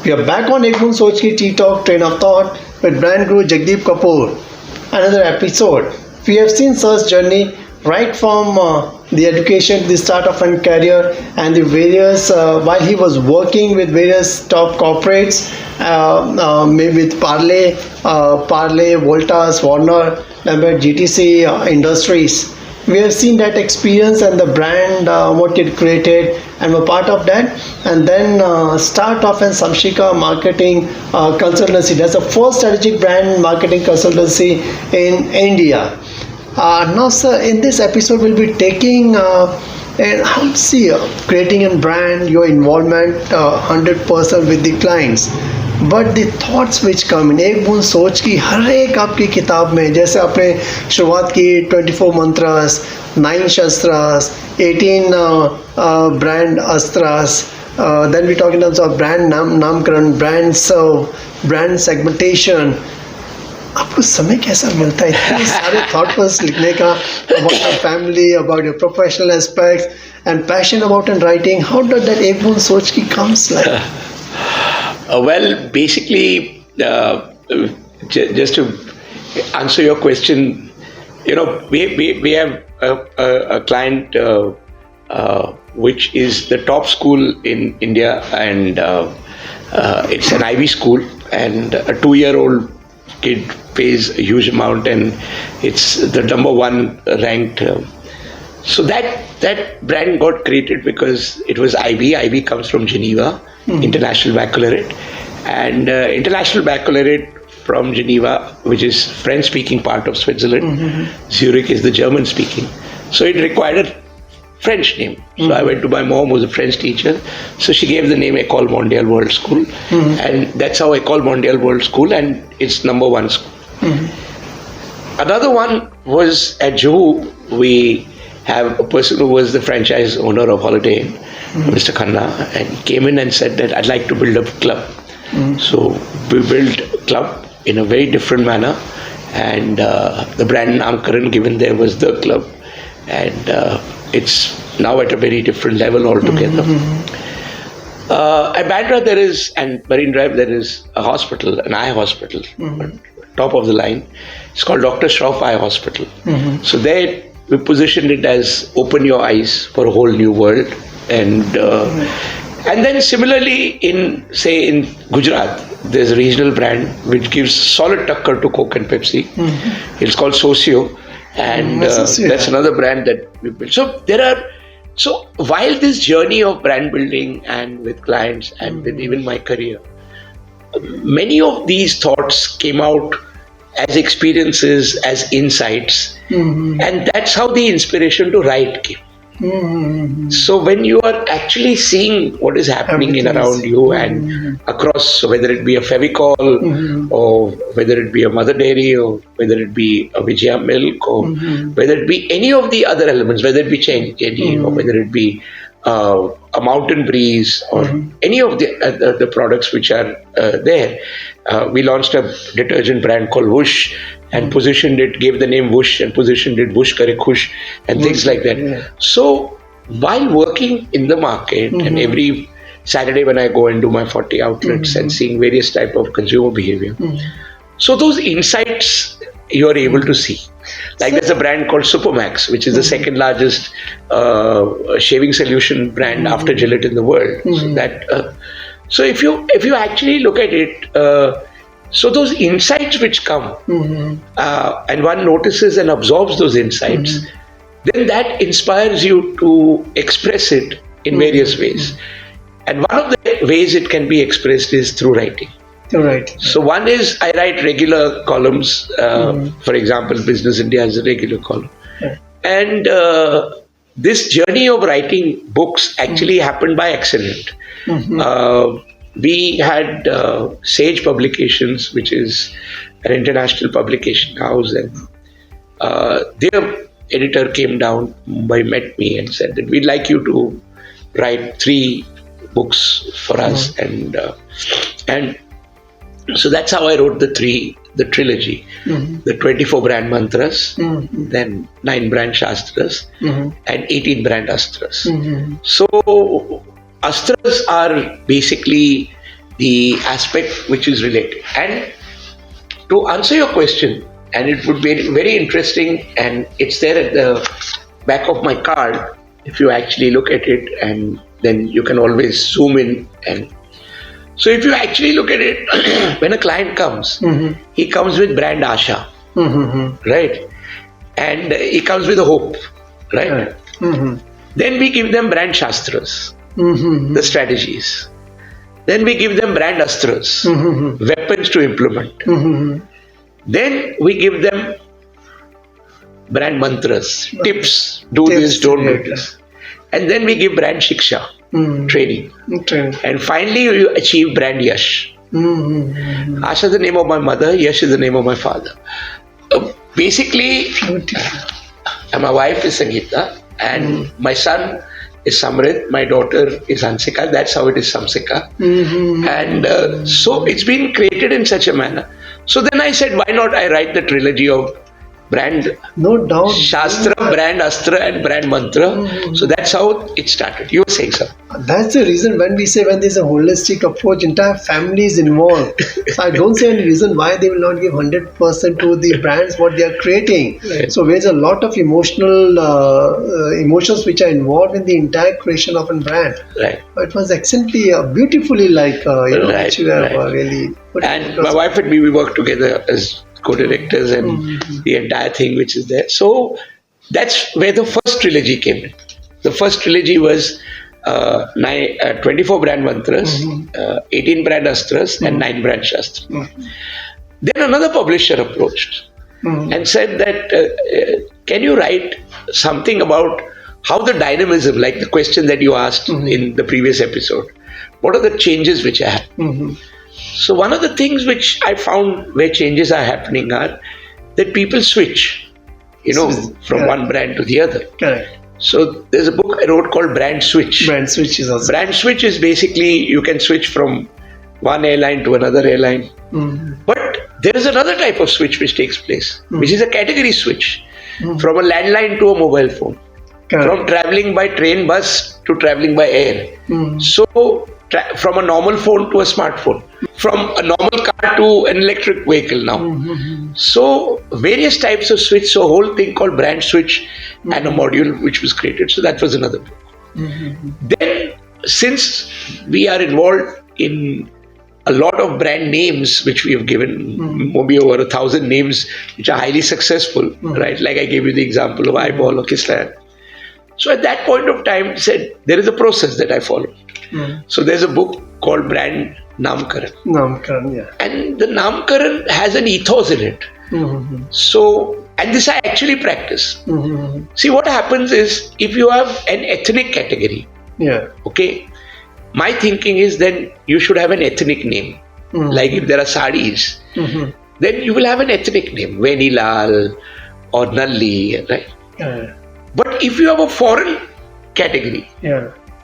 We are back on Ek Moon Soch Ki Tea Talk Train of Thought with brand guru Jagdeep Kapoor. Another episode. We have seen Sir's journey right from the education, the start of a career, and the various while he was working with various top corporates, maybe with Parley, Voltas, Warner, Lambert, GTC Industries. We have seen that experience and the brand what it created, and we're part of that. And then start off in Samshika Marketing Consultancy. That's the first strategic brand marketing consultancy in India. Now, sir, in this episode, we'll be taking and how to see creating a brand, your involvement 100% with the clients. But the thoughts which come in एक बूंद सोच की हर एक आपकी किताब में, जैसे आपने शुरुआत की 24 mantras, 9 shastras, 18 brand astras, then we talk in terms of brand नामकरण, ब्रांड सर्व, ब्रांड सेगमेंटेशन. आपको समय कैसा मिलता है इतने सारे थॉट प्रोसेस लिखने का, about your family, about your professional aspects and passion about and writing? How does that एक बूंद सोच की comes like? Well, basically, just to answer your question, we have a client which is the top school in India, and it's an Ivy school, and a 2-year-old kid pays a huge amount, and it's the number 1 ranked. So that brand got created because it was Ivy. Ivy comes from Geneva, International Baccalaureate, and International Baccalaureate from Geneva, which is French-speaking part of Switzerland. Zurich is the German-speaking. So it required a French name. So I went to my mom, who was a French teacher. So she gave the name École Mondiale World School, and that's how École Mondiale World School, and it's number 1 school. Another one was at Juhu. We have a person who was the franchise owner of Holiday Inn, Mr. Khanna, and he came in and said that I'd like to build a club. So we built a club in a very different manner, and the brand Namkaran given there was the club, and it's now at a very different level altogether. At Bandra there is, and Marine Drive there is a hospital, an eye hospital, top of the line. It's called Dr. Shroff Eye Hospital. So there we positioned it as open your eyes for a whole new world, and then similarly in Gujarat there's a regional brand which gives solid tucker to Coke and Pepsi. It's called Socio, and that's another brand that we built. So while this journey of brand building and with clients and with even my career, many of these thoughts came out as experiences, as insights, and that's how the inspiration to write came. So when you are actually seeing what is happening in around you and across, whether it be a Fevicol, or whether it be a Mother Dairy, or whether it be a Vijaya Milk, or whether it be any of the other elements, whether it be Jenny, or whether it be a Mountain Breeze, or any of the products which are there. We launched a detergent brand called Whoosh, and positioned it, gave the name Whoosh, and positioned it Whoosh Kare Khush, and things like that. So while working in the market, and every Saturday when I go and do my 40 outlets and seeing various type of consumer behavior, so those insights you are able to see. Like there's a brand called Supermax, which is the second largest shaving solution brand after Gillette in the world. So if you actually look at it, so those insights which come, and one notices and absorbs those insights, then that inspires you to express it in various ways. And one of the ways it can be expressed is through writing. Right. So one is I write regular columns. For example, Business India has a regular column. And this journey of writing books actually happened by accident. We had Sage Publications, which is an international publication house, and their editor came down, Mumbai, met me and said that we'd like you to write 3 books for us, and so that's how I wrote the trilogy, the 24 brand mantras, then 9 brand shastras, and 18 brand astras. So astras are basically the aspect which is related. And to answer your question, and it would be very interesting, and it's there at the back of my card if you actually look at it, and then you can always zoom in. And so if you actually look at it, when a client comes, he comes with brand Asha, right? And he comes with a hope, right? Then we give them brand Shastras, the strategies. Then we give them brand Astras, weapons to implement. Then we give them brand Mantras, tips, do this, don't do this. And then we give brand Shiksha, training. And finally you achieve brand Yash. Asha is the name of my mother, Yash is the name of my father. Basically, my wife is Sangeeta, and my son is Samrit, my daughter is Hansika. That's how it is, Samsika. And so it's been created in such a manner. So then I said, why not I write the trilogy of brand No doubt. Shastra, brand Astra, and brand Mantra. So that's how it started. You were saying, sir? That's the reason when we say when there's a holistic approach, entire family is involved. So I don't see any reason why they will not give 100% to the brands what they are creating. Right. So there's a lot of emotions which are involved in the entire creation of a brand. Right. It was excellently, beautifully which you have really put And my wife and me, we work together as co-directors and the entire thing which is there. So that's where the first trilogy came in. The first trilogy was 24 brand mantras, 18 brand astras, and 9 brand shastras. Then another publisher approached and said that can you write something about how the dynamism, like the question that you asked in the previous episode, what are the changes which are happening? So one of the things which I found where changes are happening are that people switch, from one brand to the other. Correct. So there's a book I wrote called Brand Switch. Brand switch is also. Brand Switch is basically you can switch from one airline to another airline. But there is another type of switch which takes place, which is a category switch from a landline to a mobile phone. Correct. From traveling by train, bus to traveling by air. So from a normal phone to a smartphone, from a normal car to an electric vehicle now. So various types of switch, so a whole thing called brand switch and a module which was created. So that was another book. Then since we are involved in a lot of brand names which we have given, maybe over 1,000 names which are highly successful, right? Like I gave you the example of Eyeball or Kislan. So at that point of time, I said, there is a process that I follow. So there's a book called Brand Namkaran. Namkaran, yeah. And the Namkaran has an ethos in it. So, and this I actually practice. See, what happens is, if you have an ethnic category, okay, my thinking is then you should have an ethnic name. Like if there are sarees, then you will have an ethnic name, Venilal or Nalli, right? But if you have a foreign category,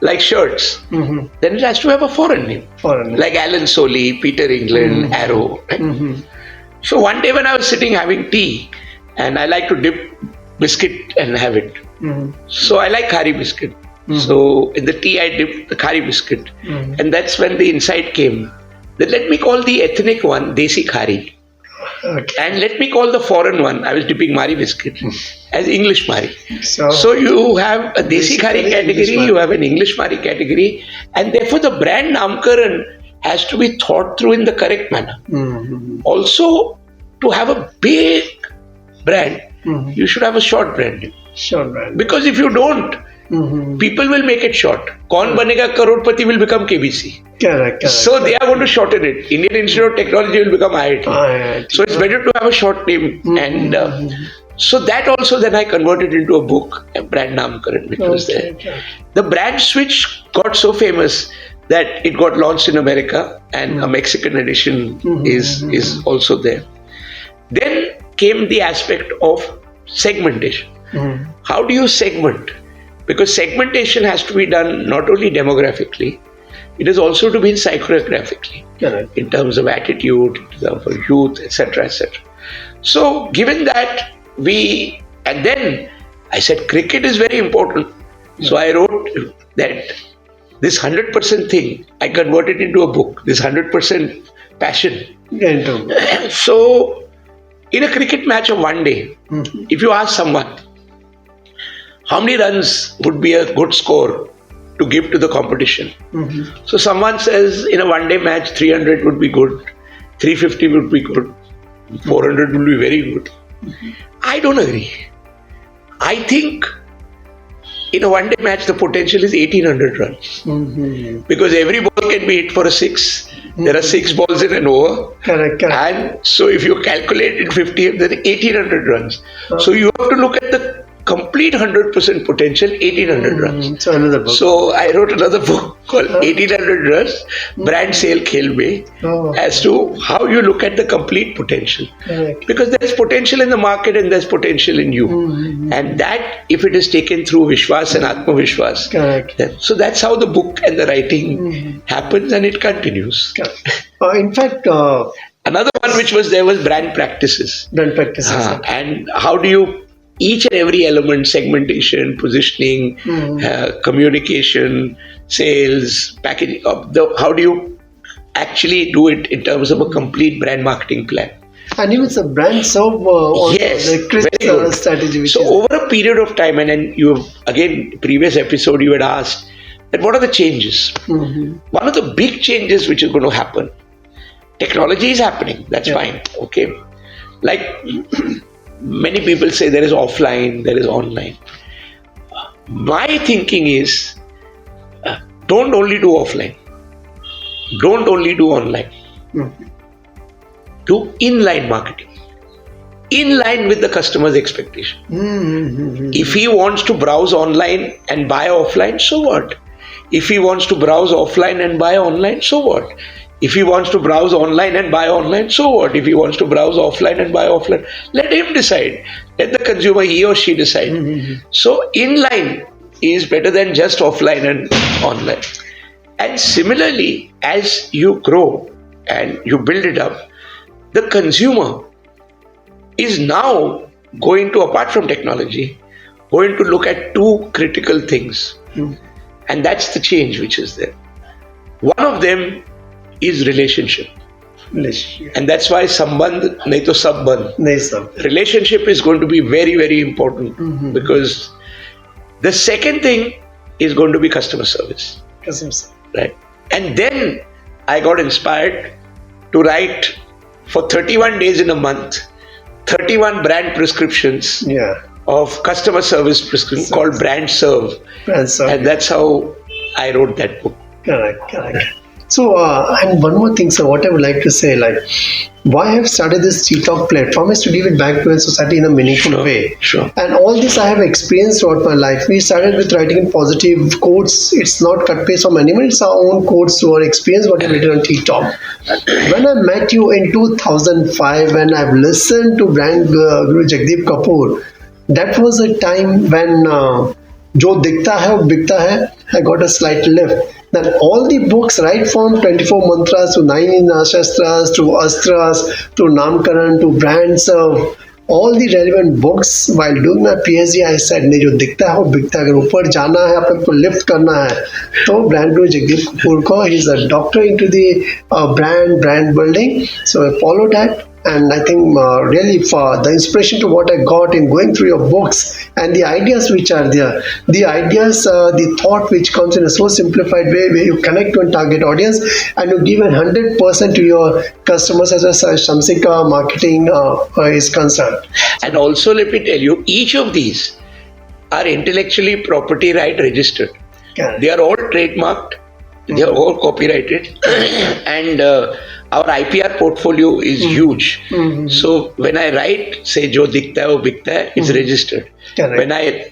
like shirts, then it has to have a foreign name. Like Alan Solly, Peter England, Arrow. Right? So one day when I was sitting having tea, and I like to dip biscuit and have it. So I like khari biscuit. So in the tea I dipped the khari biscuit. And that's when the insight came that let me call the ethnic one Desi Khari. Okay. And let me call the foreign one, I was dipping Mari biscuit, as English Mari. So you have a Desi Khari category, you have an English Mari category, and therefore the brand Namkaran has to be thought through in the correct manner. Also, to have a big brand, you should have a short brand. Short brand. Because if you don't, people will make it short. Kaun Banega Crorepati will become KBC. Correct. So they are going to shorten it. Indian Institute of Technology will become IIT. So it's better to have a short name. And so that also then I converted into a book, a brand Namkaran, which was there. The brand switch got so famous that it got launched in America, and a Mexican edition is also there. Then came the aspect of segmentation. How do you segment? Because segmentation has to be done not only demographically, it is also to be psychographically, in terms of attitude, in terms of youth, etc., etc. So given that and then I said cricket is very important. So I wrote that this 100% thing, I convert it into a book. This 100% passion. So, in a cricket match of one day, if you ask someone, how many runs would be a good score to give to the competition? So someone says in a one day match 300 would be good, 350 would be good, 400 would be very good. I don't agree. I think in a one day match the potential is 1800 runs. Because every ball can be hit for a 6. There are 6 balls in an over. Correct. And so if you calculate it 50, then 1800 runs. So you have to look at the complete 100% potential, 1800 runs. So another book. So I wrote another book called 1800 Runs, Brand Sale Khel Mein, as to how you look at the complete potential. Correct. Because there's potential in the market and there's potential in you. And that, if it is taken through Vishwas and Atma Vishwas, so that's how the book and the writing happens, and it continues. In fact, another one which was there was brand practices. And how do you each and every element, segmentation, positioning, communication, sales, packaging, how do you actually do it in terms of a complete brand marketing plan? And even the brand serve the crisp strategy. So over a period of time, and then you have, again, previous episode you had asked that what are the changes? One of the big changes which is going to happen, technology is happening, that's fine, okay. Like many people say there is offline, there is online. My thinking is, don't only do offline. Don't only do online. Do inline marketing. In line with the customer's expectation. If he wants to browse online and buy offline, so what? If he wants to browse offline and buy online, so what? If he wants to browse online and buy online, so what? If he wants to browse offline and buy offline, let him decide. Let the consumer, he or she decide. So inline is better than just offline and online. And similarly, as you grow and you build it up, the consumer is now going to, apart from technology, going to look at 2 critical things. And that's the change which is there. One of them is relationship. And that's why sambandh nahi to sab bandh. Relationship is going to be very, very important because the second thing is going to be customer service. Right. And then I got inspired to write for 31 days in a month 31 brand prescriptions of customer service prescription called Brand Serve. And that's how I wrote that book. Correct. So, and one more thing, sir, what I would like to say, like, why I have started this T-Talk platform is to give it back to the society in a meaningful way. And all this I have experienced throughout my life. We started with writing in positive quotes. It's not cut paste from anyone. It's our own quotes to our experience, what I've written on T-Talk. When I met you in 2005, when I've listened to brand Guru Jagdeep Kapoor, that was a time when Jo Dikhta Hai Wo Bikta Hai, I got a slight lift. Then all the books, right from 24 Mantras to 9 Shastras to Astras to Namkaran to Brand Serve, all the relevant books, while doing my PhD, I said, नहीं जो दिखता है वो बिकता है, अगर ऊपर जाना है, अपन को लिफ्ट करना है, तो ब्रांड गुरु जगदीप कपूर को, he is a doctor into the brand building, so I followed that. And I think really for the inspiration to what I got in going through your books and the ideas which are there, the ideas, the thought which comes in a so simplified way where you connect to a target audience and you give 100% to your customers as a Shamsika marketing is concerned. And also let me tell you, each of these are intellectually property right registered. They are all trademarked, they are all copyrighted and our IPR portfolio is huge. So when I write, say, Jo Dikhta Hai Wo Bikta Hai, it's registered. When I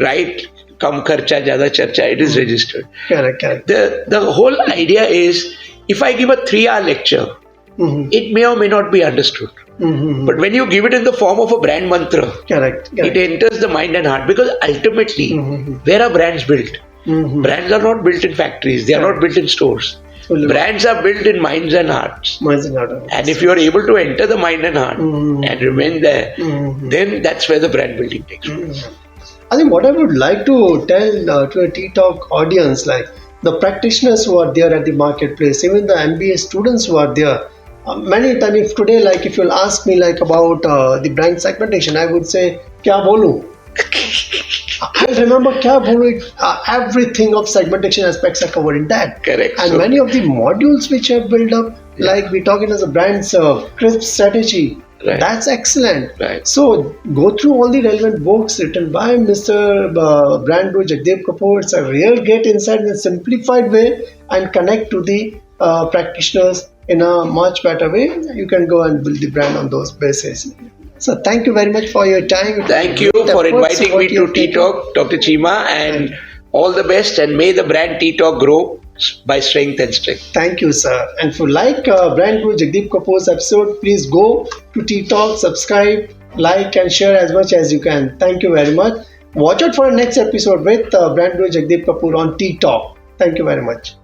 write, Kam Kharcha Jada Charcha, it is registered. The whole idea is, if I give a 3-hour lecture, it may or may not be understood. But when you give it in the form of a brand mantra, it enters the mind and heart. Because ultimately, where are brands built? Brands are not built in factories. They are not built in stores. Brands are built in minds and hearts. And if you are able to enter the mind and heart and remain there, then that's where the brand building takes place. I think what I would like to tell to a T-Talk audience, like, the practitioners who are there at the marketplace, even the MBA students who are there. Many times, if today, like if you'll ask me like about the brand segmentation, I would say, "Kya bolu?" I remember kya bolu. Everything of segmentation aspects are covered in that. Correct. And So- many of the modules which have built up, like we're talking as a brand's crisp strategy. Right. That's excellent. Right. So go through all the relevant books written by Mr. Brand Guru Jagdeep Kapoor. It's a real great insight in a simplified way and connect to the practitioners in a much better way. You can go and build the brand on those bases. So thank you very much for your time. Thank you for inviting me to Tea Talk, Dr. Chima, and all the best. And may the brand Tea Talk grow by strength and strength. Thank you, sir. And if you like Brand Guru Jagdeep Kapoor's episode, please go to Tea Talk, subscribe, like, and share as much as you can. Thank you very much. Watch out for our next episode with Brand Guru Jagdeep Kapoor on Tea Talk. Thank you very much.